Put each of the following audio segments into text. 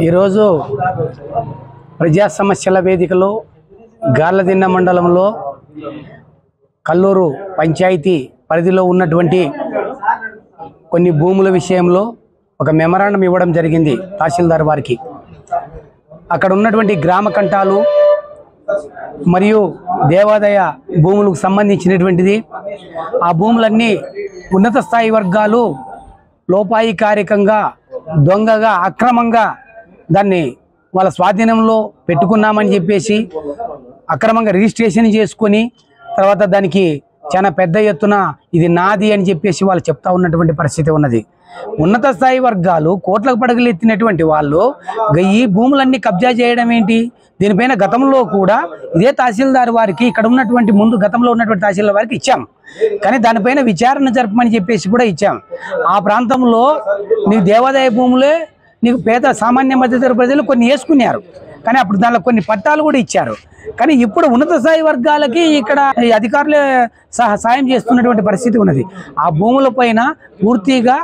ఈరోజు ప్రజా సమస్యల వేదికలో గార్లదిన్న మండలంలో కల్లూరు పంచాయతీ పరిధిలో ఉన్నటువంటి కొన్ని భూముల విషయంలో ఒక మెమరాండం ఇవ్వడం జరిగింది తహసీల్దార్ వారికి. అక్కడ ఉన్నటువంటి గ్రామ కంటాలు మరియు దేవాదాయ భూములకు సంబంధించినటువంటిది. ఆ భూములన్నీ ఉన్నత స్థాయి వర్గాలు లోపాయికారికంగా దొంగగా అక్రమంగా దాన్ని వాళ్ళ స్వాధీనంలో పెట్టుకున్నామని చెప్పేసి అక్రమంగా రిజిస్ట్రేషన్ చేసుకొని తర్వాత దానికి చాలా పెద్ద ఎత్తున ఇది నాది అని చెప్పేసి వాళ్ళు చెప్తా ఉన్నటువంటి పరిస్థితి ఉన్నది. ఉన్నత స్థాయి వర్గాలు కోట్లకు పడగలు ఎత్తినటువంటి వాళ్ళు ఈ భూములన్నీ కబ్జా చేయడం ఏంటి? దీనిపైన గతంలో కూడా ఇదే తహసీల్దార్ వారికి ఇక్కడ ఉన్నటువంటి గతంలో ఉన్నటువంటి తహసీల్దార్ వారికి ఇచ్చాం, కానీ దానిపైన విచారణ జరపమని చెప్పేసి కూడా ఇచ్చాం. ఆ ప్రాంతంలో నీకు దేవాదాయ భూములే నీకు పేద సామాన్య మధ్యతరగతి ప్రజలు కొన్ని వేసుకున్నారు, కానీ అప్పుడు దానిలో కొన్ని పట్టాలు కూడా ఇచ్చారు. కానీ ఇప్పుడు ఉన్నత స్థాయి వర్గాలకి ఇక్కడ అధికారులే సాయం చేస్తున్నటువంటి పరిస్థితి ఉన్నది. ఆ భూముల పైన పూర్తిగా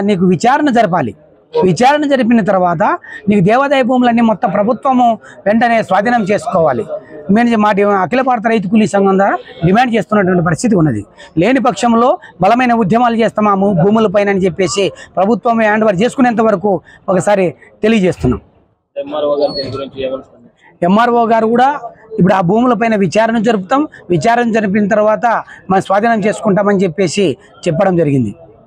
నీకు విచారణ జరపాలి. విచారణ జరిపిన తర్వాత నీకు దేవాదాయ భూములన్నీ మొత్తం ప్రభుత్వము వెంటనే స్వాధీనం చేసుకోవాలి. మేము మా అఖిల భారత రైతు కూలీ సంఘం ద్వారా డిమాండ్ చేస్తున్నటువంటి పరిస్థితి ఉన్నది. లేని పక్షంలో బలమైన ఉద్యమాలు చేస్తాము భూముల పైన అని చెప్పేసి ప్రభుత్వం హ్యాండ్ ఓవర్ చేసుకునేంత వరకు ఒకసారి తెలియజేస్తున్నాం. ఎంఆర్ఓ గారు కూడా ఇప్పుడు ఆ భూములపైన విచారణ జరుపుతాం, విచారణ జరిపిన తర్వాత మనం స్వాధీనం చేసుకుంటామని చెప్పేసి చెప్పడం జరిగింది.